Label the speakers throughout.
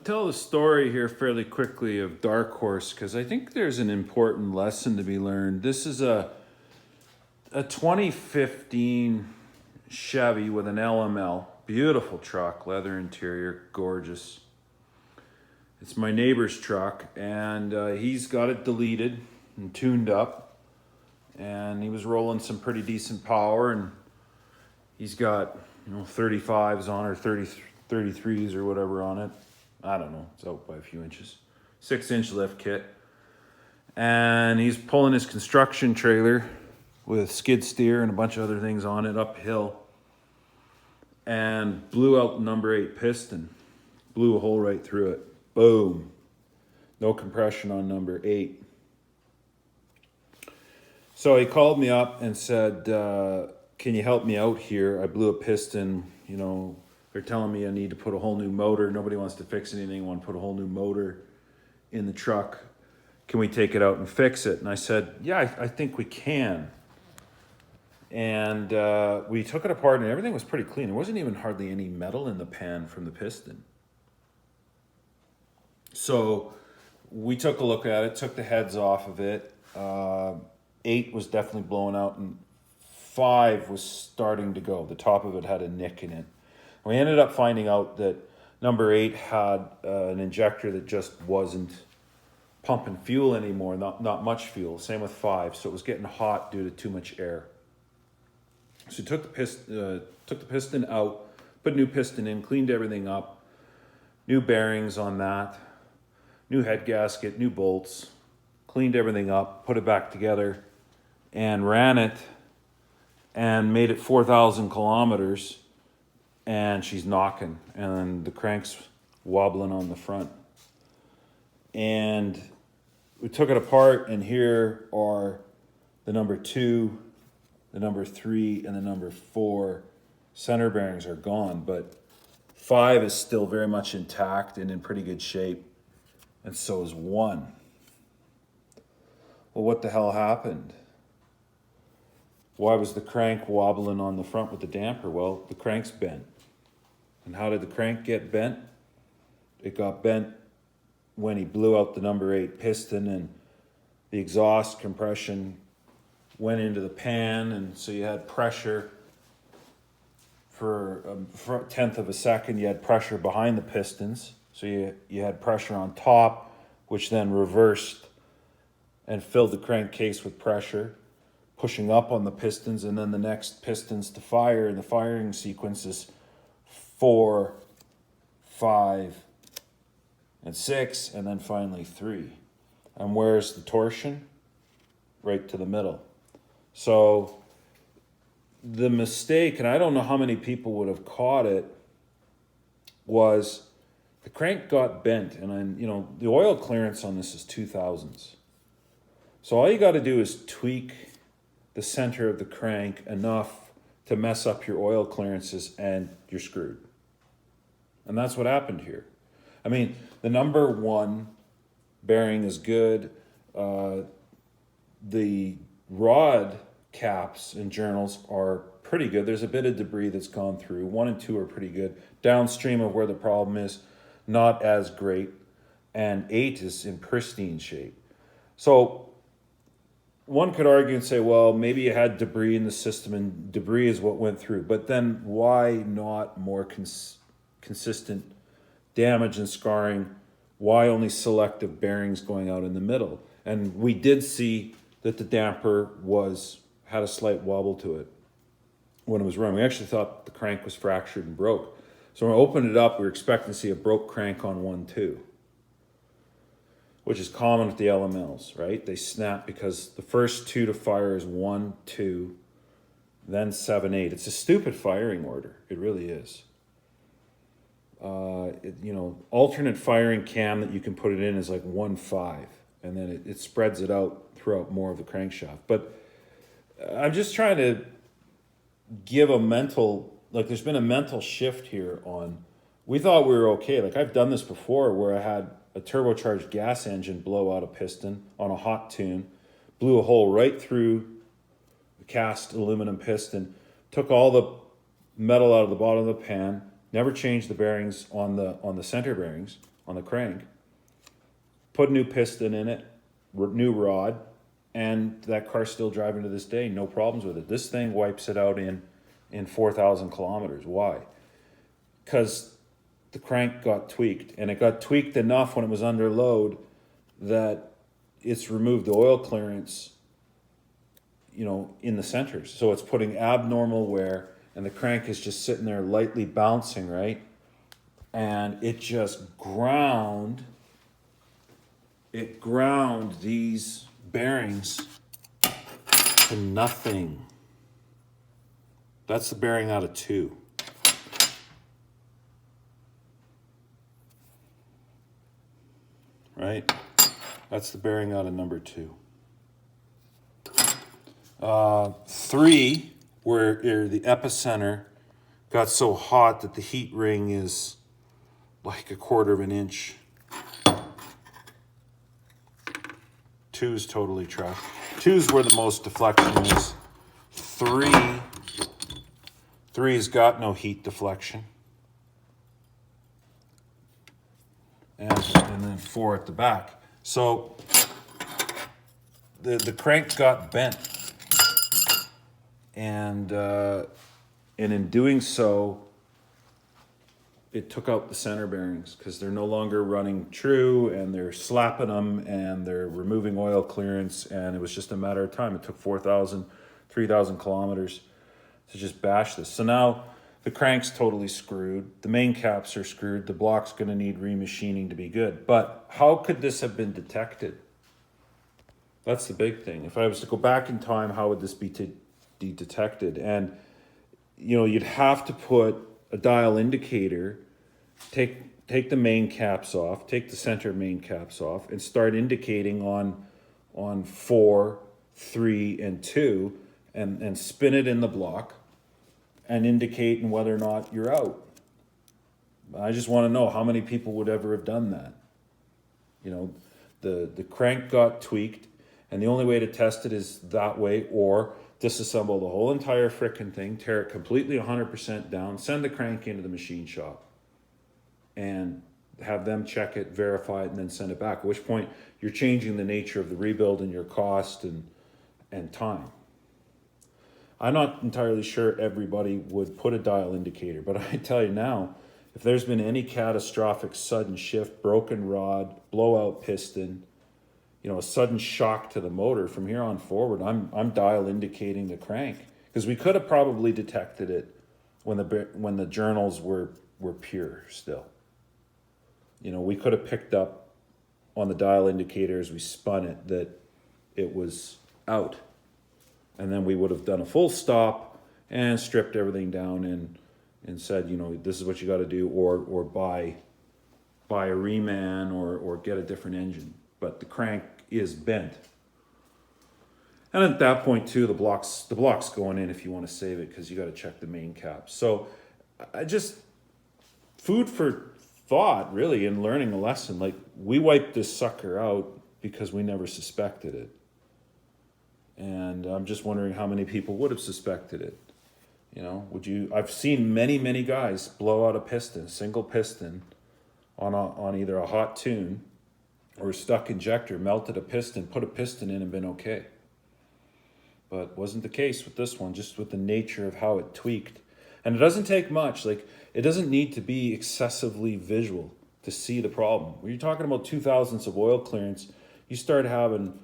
Speaker 1: Tell the story here fairly quickly of Dark Horse because I think there's an important lesson to be learned. This is a 2015 Chevy with an LML. Beautiful truck, leather interior, gorgeous. It's my neighbor's truck, and he's got it deleted and tuned up, and he was rolling some pretty decent power, and he's got 35s on or 33s or whatever on it. I don't know, it's out by a few inches. 6-inch lift kit. And he's pulling his construction trailer with skid steer and a bunch of other things on it uphill. And blew out the number 8 piston. Blew a hole right through it. Boom. No compression on number 8. So he called me up and said, can you help me out here? I blew a piston, they're telling me I need to put a whole new motor. Nobody wants to fix anything. I want to put a whole new motor in the truck. Can we take it out and fix it? And I said, yeah, I think we can. And we took it apart and everything was pretty clean. There wasn't even hardly any metal in the pan from the piston. So we took a look at it, took the heads off of it. 8 was definitely blowing out and 5 was starting to go. The top of it had a nick in it. We ended up finding out that number 8 had an injector that just wasn't pumping fuel anymore, not much fuel. Same with 5, so it was getting hot due to too much air. So we took the piston out, put a new piston in, cleaned everything up, new bearings on that, new head gasket, new bolts, cleaned everything up, put it back together, and ran it, and made it 4,000 kilometers. And she's knocking, and the crank's wobbling on the front. And we took it apart, and here are the number 2, the number 3, and the number 4 center bearings are gone, but 5 is still very much intact and in pretty good shape, and so is 1. Well, what the hell happened? Why was the crank wobbling on the front with the damper? Well, the crank's bent. And how did the crank get bent? It got bent when he blew out the number 8 piston, and the exhaust compression went into the pan, and so you had pressure for a tenth of a second. You had pressure behind the pistons, so you had pressure on top, which then reversed and filled the crankcase with pressure, pushing up on the pistons, and then the next pistons to fire in the firing sequence is 4, 5, and 6, and then finally 3. And where's the torsion? Right to the middle. So the mistake, and I don't know how many people would have caught it, was the crank got bent, and the oil clearance on this is 2000s. So all you got to do is tweak the center of the crank enough to mess up your oil clearances, and you're screwed. And that's what happened here. I mean, the number 1 bearing is good. The rod caps and journals are pretty good. There's a bit of debris that's gone through. 1 and 2 are pretty good. Downstream of where the problem is, not as great. And 8 is in pristine shape. So one could argue and say, well, maybe you had debris in the system and debris is what went through. But then why not more consistent damage and scarring? Why only selective bearings going out in the middle? And we did see that the damper had a slight wobble to it when it was running. We actually thought the crank was fractured and broke. So when we opened it up, we were expecting to see a broke crank on 1, 2. Which is common with the LMLs, right? They snap because the first 2 to fire is 1, 2, then 7, 8. It's a stupid firing order. It really is. Alternate firing cam that you can put it in is like 1, 5, and then it spreads it out throughout more of the crankshaft. But I'm just trying to give a mental, there's been a mental shift here on, we thought we were okay. I've done this before where I had a turbocharged gas engine blow out a piston on a hot tune, blew a hole right through the cast aluminum piston, took all the metal out of the bottom of the pan, never changed the bearings on the center bearings, on the crank, put a new piston in it, new rod, and that car's still driving to this day, no problems with it. This thing wipes it out in 4,000 kilometers. Why? Because the crank got tweaked, and it got tweaked enough when it was under load that it's removed the oil clearance, in the centers. So it's putting abnormal wear, and the crank is just sitting there lightly bouncing, right? And it just ground these bearings to nothing. That's the bearing out of 2. Right? That's the bearing out of number 2. 3, where the epicenter got so hot that the heat ring is like 1/4 of an inch. 2 is totally trash. 2 is where the most deflection is. 3's got no heat deflection. And then 4 at the back. So the crank got bent. And in doing so, it took out the center bearings because they're no longer running true, and they're slapping them, and they're removing oil clearance, and it was just a matter of time. It took 4,000, 3,000 kilometers to just bash this. So now the crank's totally screwed. The main caps are screwed. The block's going to need remachining to be good. But how could this have been detected? That's the big thing. If I was to go back in time, how would this be detected? And you'd have to put a dial indicator, take the main caps off, take the center main caps off, and start indicating on 4, 3, and 2, and spin it in the block and indicating whether or not you're out. I just want to know how many people would ever have done that. The crank got tweaked, and the only way to test it is that way, or disassemble the whole entire frickin' thing, tear it completely 100% down, send the crank into the machine shop, and have them check it, verify it, and then send it back. At which point, you're changing the nature of the rebuild and your cost and time. I'm not entirely sure everybody would put a dial indicator, but I tell you now, if there's been any catastrophic sudden shift, broken rod, blowout piston, a sudden shock to the motor, from here on forward, I'm dial indicating the crank, because we could have probably detected it when the journals were pure still. We could have picked up on the dial indicator as we spun it that it was out, and then we would have done a full stop and stripped everything down and said, this is what you got to do, or buy a reman or get a different engine. But the crank is bent. And at that point too, the block's going in if you want to save it, because you got to check the main cap. So I just, food for thought really, in learning a lesson. Like, we wiped this sucker out because we never suspected it. And I'm just wondering how many people would have suspected it. I've seen many guys blow out a piston, single piston, on either a hot tune or a stuck injector, melted a piston, put a piston in, and been okay. But wasn't the case with this one, just with the nature of how it tweaked. And it doesn't take much. Like, it doesn't need to be excessively visual to see the problem. When you're talking about 2,000ths of oil clearance, you start having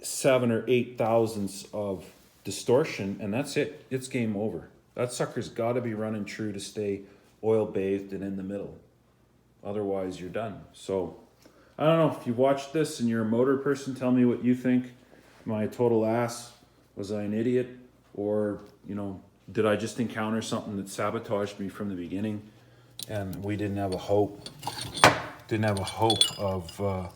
Speaker 1: 7 or 8 thousandths of distortion, and that's it. It's game over. That sucker's got to be running true to stay oil bathed and in the middle. Otherwise, you're done. So, I don't know. If you watched this and you're a motor person, tell me what you think. Am I a total ass? Was I an idiot? Or, did I just encounter something that sabotaged me from the beginning, and we didn't have a hope of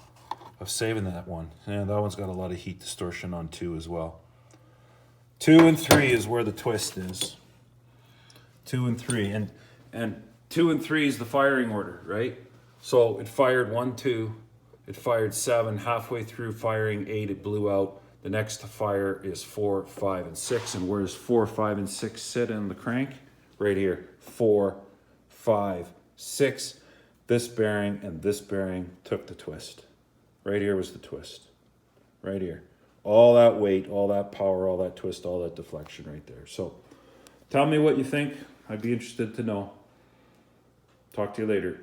Speaker 1: saving that one? And that one's got a lot of heat distortion on 2 as well. 2 and 3 is where the twist is. 2 and 3, and 2 and 3 is the firing order, right? So it fired 1, 2, it fired 7. Halfway through firing 8, it blew out. The next to fire is 4, 5, and 6. And where does 4, 5, and 6 sit in the crank? Right here. 4, 5, 6. this bearing and this bearing took the twist. Right here was the twist. Right here. All that weight, all that power, all that twist, all that deflection right there. So tell me what you think. I'd be interested to know. Talk to you later.